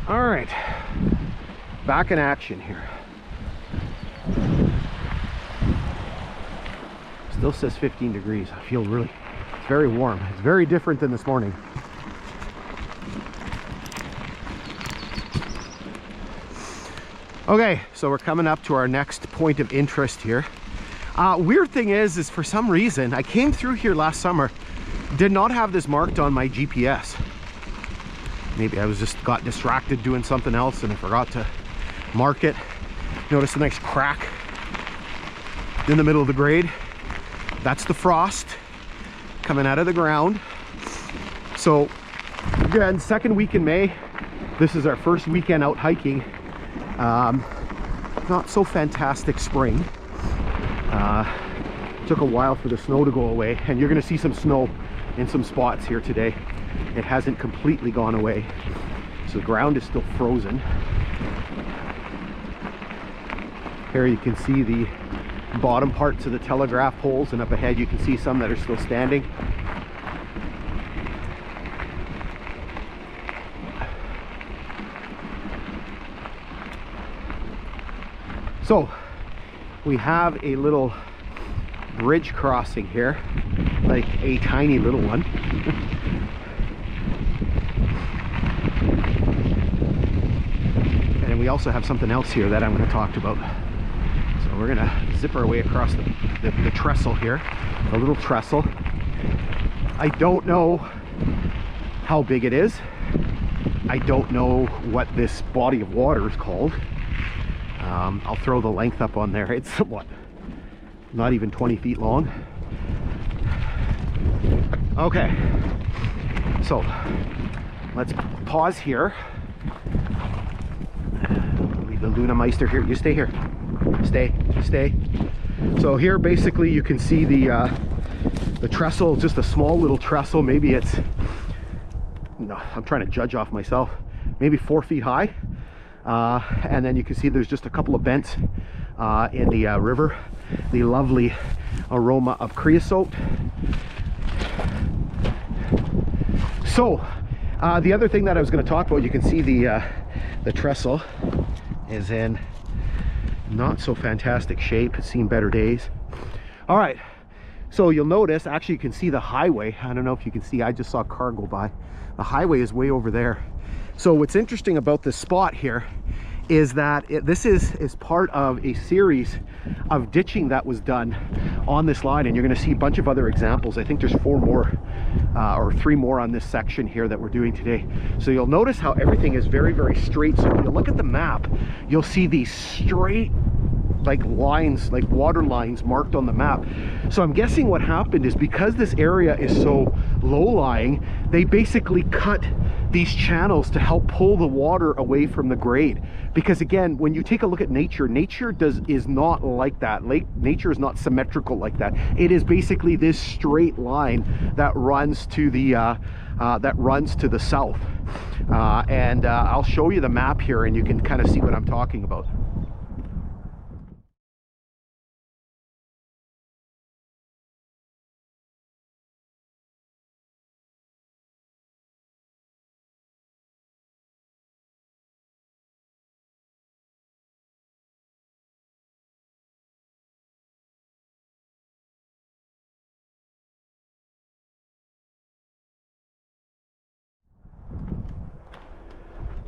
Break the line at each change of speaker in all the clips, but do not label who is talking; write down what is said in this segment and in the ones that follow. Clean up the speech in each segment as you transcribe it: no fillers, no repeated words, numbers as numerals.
All right, back in action here. Still says 15 degrees. I feel really, it's very warm. It's very different than this morning. Okay, so we're coming up to our next point of interest here. Weird thing is for some reason, I came through here last summer, did not have this marked on my GPS. Maybe I got distracted doing something else and I forgot to mark it. Notice a nice crack in the middle of the grade. That's the frost coming out of the ground. So again, second week in May. This is our first weekend out hiking. Not so fantastic spring. Took a while for the snow to go away, and you're going to see some snow in some spots here today. It hasn't completely gone away, so the ground is still frozen. Here you can see the bottom parts of the telegraph poles, and up ahead you can see some that are still standing. So we have a little bridge crossing here, like a tiny little one. And we also have something else here that I'm going to talk about. So we're going to zip our way across the trestle here, the little trestle. I don't know how big it is. I don't know what this body of water is called. I'll throw the length up on there. It's what, not even 20 feet long. Okay, so let's pause here. Leave the Luna Meister here. You stay here. Stay. So here basically you can see the trestle, just a small little trestle. Maybe it's, no, I'm trying to judge off myself, maybe 4 feet high. And then you can see there's just a couple of vents in the river. The lovely aroma of creosote. So the other thing that I was going to talk about, you can see the trestle is in not so fantastic shape. It's seen better days. All right, so you'll notice, actually you can see the highway. I don't know if you can see, I just saw a car go by. The highway is way over there. So what's interesting about this spot here is that this is part of a series of ditching that was done on this line, and you're going to see a bunch of other examples. I think there's 4 more or 3 more on this section here that we're doing today. So you'll notice how everything is very, very straight. So if you look at the map, you'll see these straight like lines, like water lines marked on the map. So I'm guessing what happened is because this area is so low-lying, they basically cut these channels to help pull the water away from the grade. Because again, when you take a look at nature, is not like that. Nature is not symmetrical like that. It is basically this straight line that runs to the south. I'll show you the map here, and you can kind of see what I'm talking about.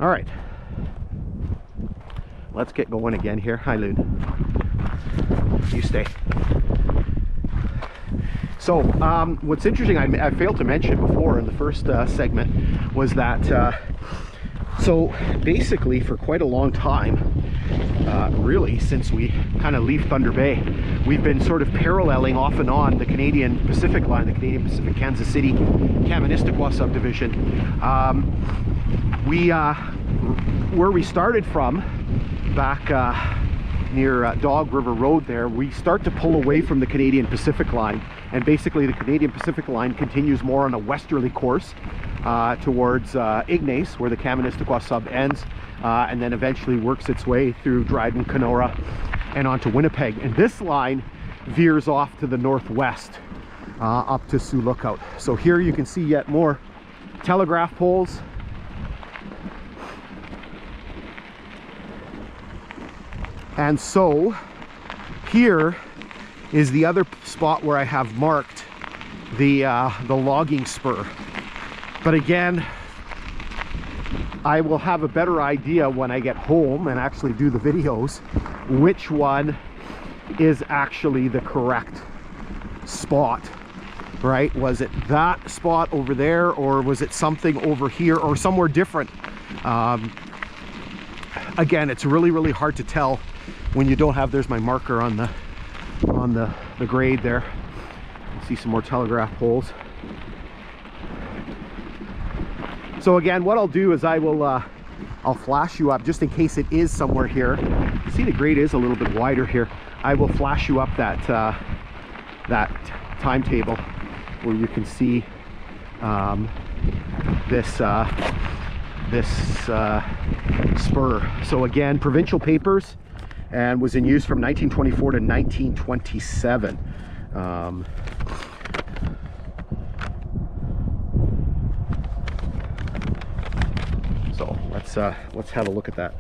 All right, let's get going again here. Hi, Loon. You stay. So what's interesting, I failed to mention before in the first segment, was that so basically for quite a long time, really since we kind of leave Thunder Bay, we've been sort of paralleling off and on the Canadian Pacific line, the Canadian Pacific Kansas City Kaministiquia subdivision. Where we started from, back near Dog River Road there, we start to pull away from the Canadian Pacific line, and basically the Canadian Pacific line continues more on a westerly course towards Ignace, where the Kaministiquia sub ends, and then eventually works its way through Dryden, Kenora, and onto Winnipeg. And this line veers off to the northwest up to Sioux Lookout. So here you can see yet more telegraph poles. And so here is the other spot where I have marked the logging spur. But again, I will have a better idea when I get home and actually do the videos which one is actually the correct spot, right? Was it that spot over there, or was it something over here or somewhere different? Again, it's really hard to tell when you don't have, there's my marker on the grade there. You see some more telegraph poles. So again, what I'll do is I'll flash you up just in case it is somewhere here. You see the grade is a little bit wider here. I will flash you up that timetable where you can see this spur. So again, Provincial Papers, and was in use from 1924 to 1927. So let's have a look at that.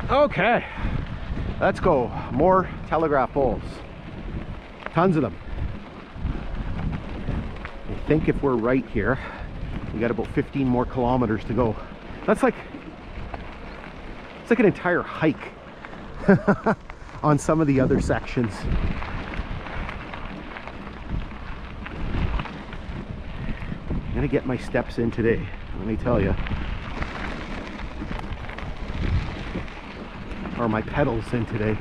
Okay, let's go. More telegraph poles. Tons of them. I think if we're right here, we got about 15 more kilometers to go. That's like, it's like an entire hike on some of the other sections. I'm gonna get my steps in today, let me tell you. Or my pedals in today.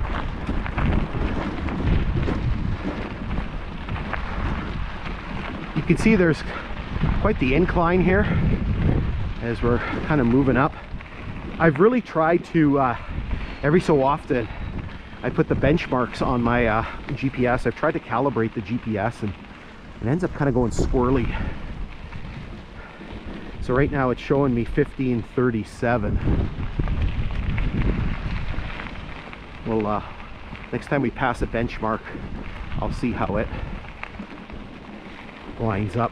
You can see there's quite the incline here as we're kind of moving up. I've really tried to, every so often, I put the benchmarks on my GPS. I've tried to calibrate the GPS and it ends up kind of going squirrely. So right now it's showing me 1537. Well, next time we pass a benchmark, I'll see how it lines up.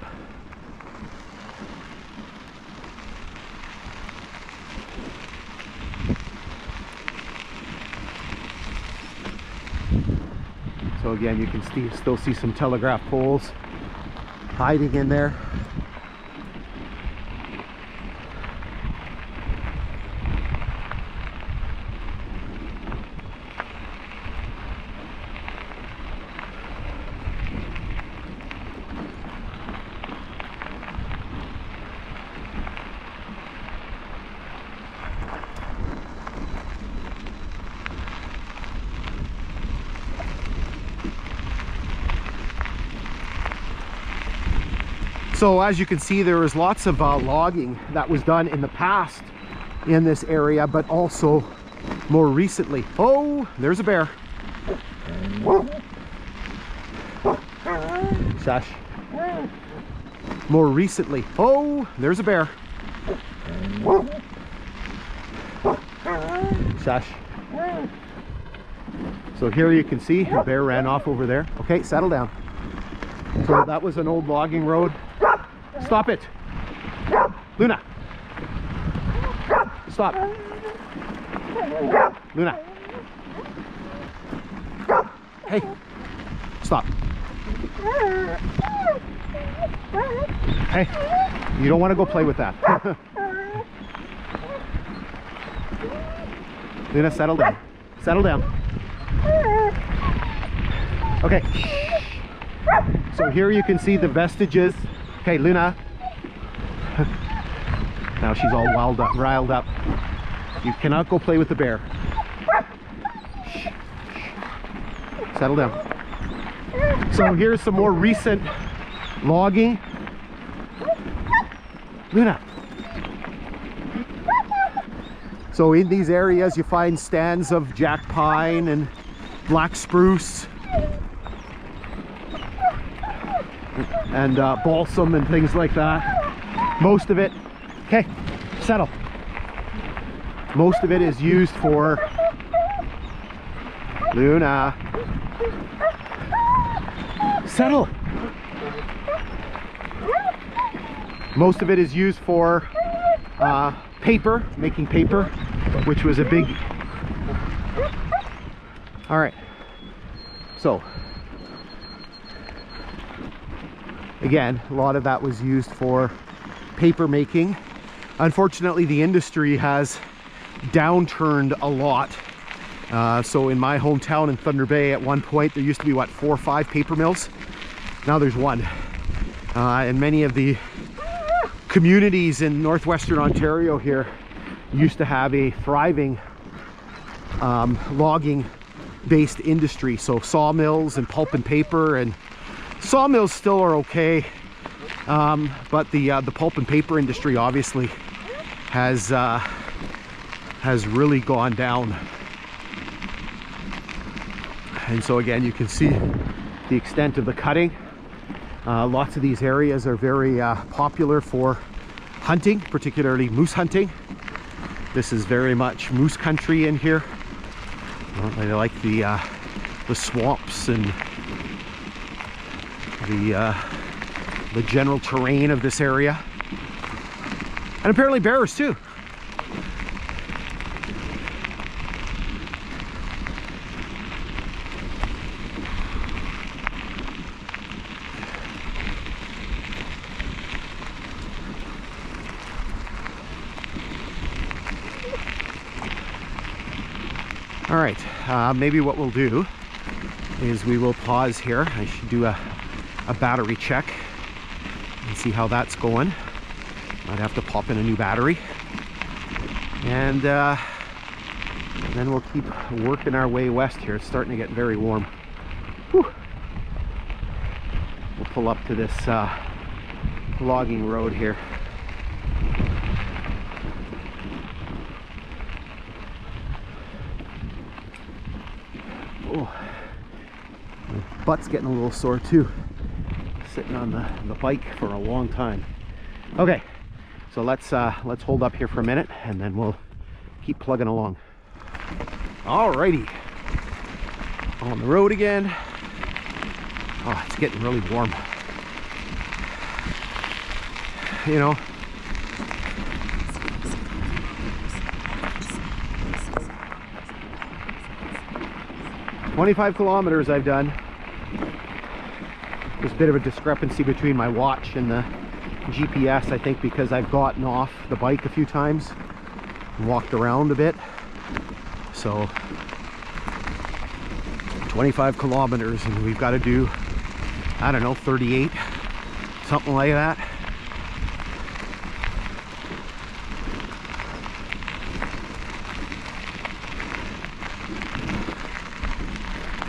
So again, you can still see some telegraph poles hiding in there. So as you can see, there was lots of logging that was done in the past in this area, but also more recently. Oh, there's a bear. Shush. More recently. Oh, there's a bear. Shush. So here you can see a bear ran off over there. Okay, settle down. So that was an old logging road. Stop it. Luna. Stop. Luna. Hey. Stop. Hey. You don't want to go play with that. Luna, settle down. Settle down. Okay. So here you can see the vestiges. Okay, Luna. Now she's all riled up. You cannot go play with the bear. Shh. Settle down. So here's some more recent logging. Luna. So in these areas you find stands of jack pine and black spruce and balsam and things like that. Most of it, okay, settle. Most of it is used for Luna. Settle. Most of it is used for paper, making paper, which was a big... All right. So, again, a lot of that was used for paper making. Unfortunately, the industry has downturned a lot. So in my hometown in Thunder Bay, at one point, there used to be, what, 4 or 5 paper mills? Now there's one. And many of the communities in northwestern Ontario here used to have a thriving logging based industry. So sawmills and pulp and paper, and sawmills still are okay. But the pulp and paper industry obviously has really gone down. And so again, you can see the extent of the cutting. Lots of these areas are very popular for hunting, particularly moose hunting. This is very much moose country in here. I like the swamps and the general terrain of this area, and apparently bears too. All right, maybe what we'll do is we will pause here. I should do a battery check and see how that's going. Might have to pop in a new battery. And then we'll keep working our way west here. It's starting to get very warm. Whew. We'll pull up to this logging road here. Oh, my butt's getting a little sore too. Sitting on the bike for a long time. Okay, so let's hold up here for a minute, and then we'll keep plugging along. Alrighty, on the road again. Oh, it's getting really warm. You know, "25 kilometers I've done." There's a bit of a discrepancy between my watch and the GPS, I think, because I've gotten off the bike a few times and walked around a bit. So 25 kilometers, and we've got to do, I don't know, 38, something like that.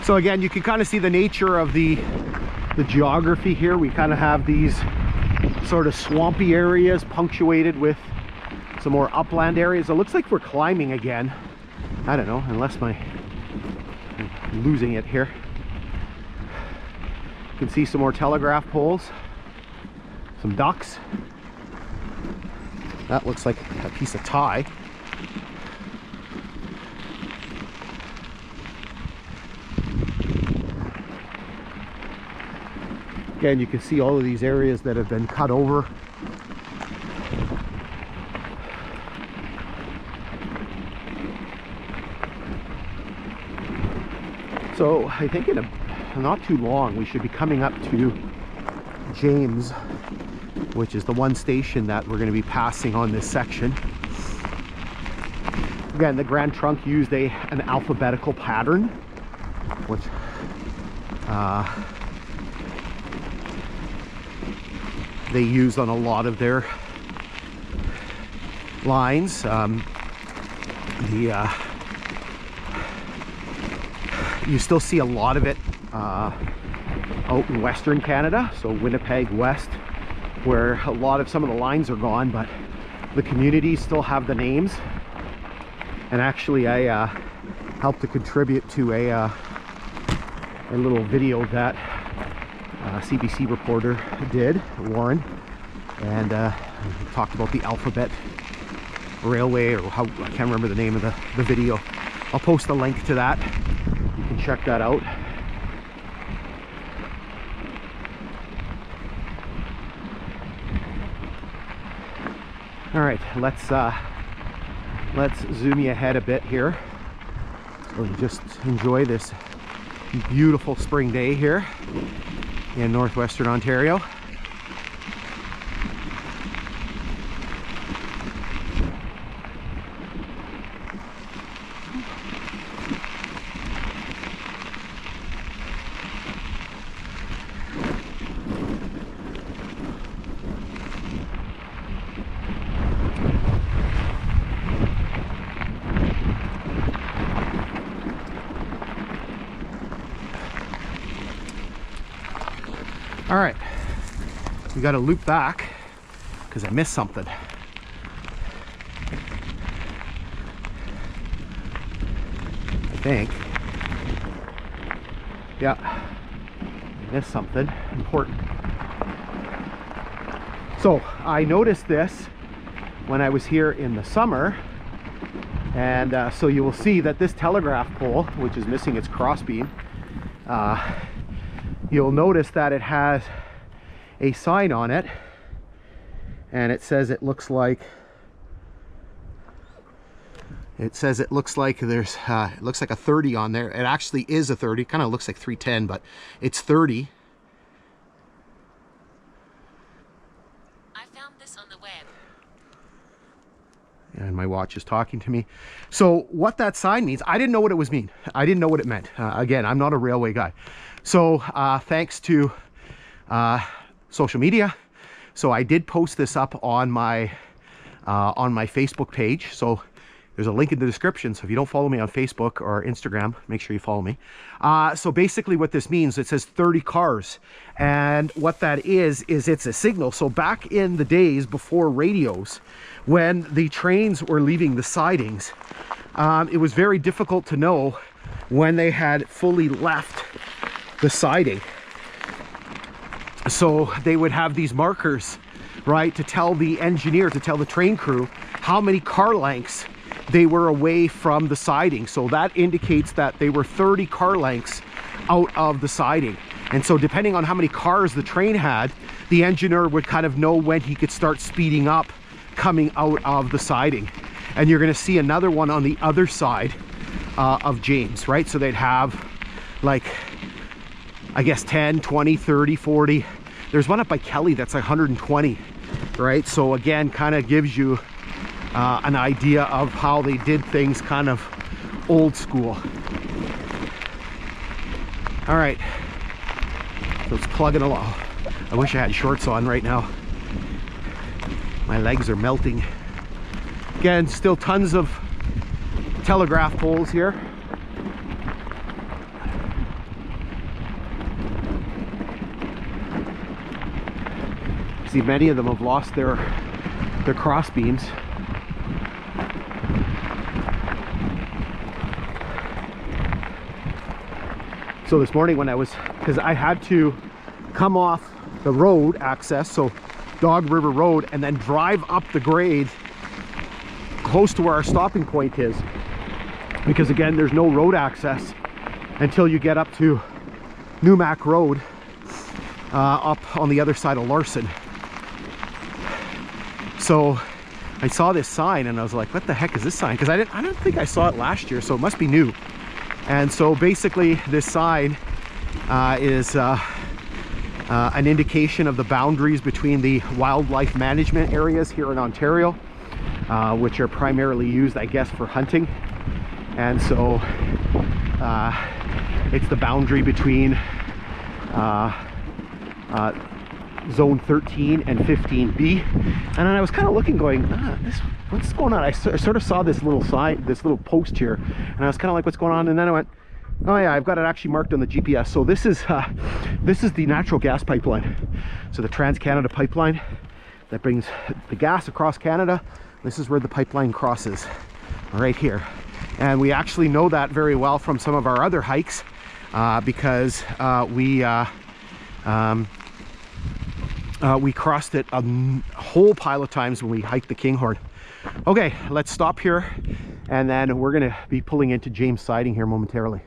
So again, you can kind of see the nature of the geography here. We kind of have these sort of swampy areas punctuated with some more upland areas. It looks like we're climbing again. I don't know, unless I'm losing it here. You can see some more telegraph poles, some ducks. That looks like a piece of tie. Again, you can see all of these areas that have been cut over. So I think in not too long, we should be coming up to James, which is the one station that we're going to be passing on this section. Again, the Grand Trunk used an alphabetical pattern, which they use on a lot of their lines. You still see a lot of it out in Western Canada, so Winnipeg West, where a lot of some of the lines are gone, but the communities still have the names. And actually, I helped to contribute to a little video that CBC reporter did, Warren, and talked about the Alphabet Railway, or how, I can't remember the name of the video. I'll post a link to that. You can check that out. All right, let's zoom you ahead a bit here. So you just enjoy this beautiful spring day here in northwestern Ontario. All right, we got to loop back because I missed something. I think. Yeah, I missed something important. So I noticed this when I was here in the summer, and so you will see that this telegraph pole, which is missing its crossbeam, you'll notice that it has a sign on it, and it says it looks like there's it looks like a 30 on there. It actually is a 30. Kind of looks like 310, but it's 30.
I found this on the web.
And my watch is talking to me. So what that sign means, I didn't know what it was mean. I didn't know what it meant. Again, I'm not a railway guy. So thanks to social media, so I did post this up on my Facebook page. So there's a link in the description. So if you don't follow me on Facebook or Instagram, make sure you follow me. So basically what this means, it says 30 cars. And what that is it's a signal. So back in the days before radios, when the trains were leaving the sidings, it was very difficult to know when they had fully left the siding. So they would have these markers, right, to tell the engineer, to tell the train crew how many car lengths they were away from the siding. So that indicates that they were 30 car lengths out of the siding. And so depending on how many cars the train had, the engineer would kind of know when he could start speeding up coming out of the siding. And you're going to see another one on the other side of James, right? So they'd have like, I guess 10, 20, 30, 40. There's one up by Kelly that's like 120, right? So again, kind of gives you an idea of how they did things kind of old school. All right, so it's plugging along. I wish I had shorts on right now. My legs are melting. Again, still tons of telegraph poles here. See, many of them have lost their cross beams. So this morning when I was, because I had to come off the road access, so Dog River Road, and then drive up the grade close to where our stopping point is, because again, there's no road access until you get up to Newmac Road, up on the other side of Larson. So I saw this sign and I was like, what the heck is this sign? Because I don't think I saw it last year, so it must be new. And so basically this sign is an indication of the boundaries between the wildlife management areas here in Ontario, which are primarily used, I guess, for hunting. And so it's the boundary between zone 13 and 15B. And then I was kind of looking going, what's going on? I sort of saw this little sign, this little post here, and I was kind of like, what's going on? And then I went, oh yeah, I've got it actually marked on the GPS. So this is the natural gas pipeline. So the Trans-Canada pipeline that brings the gas across Canada. This is where the pipeline crosses, right here. And we actually know that very well from some of our other hikes, because we crossed it a whole pile of times when we hiked the Kinghorn. Okay, let's stop here, and then we're gonna be pulling into James Siding here momentarily.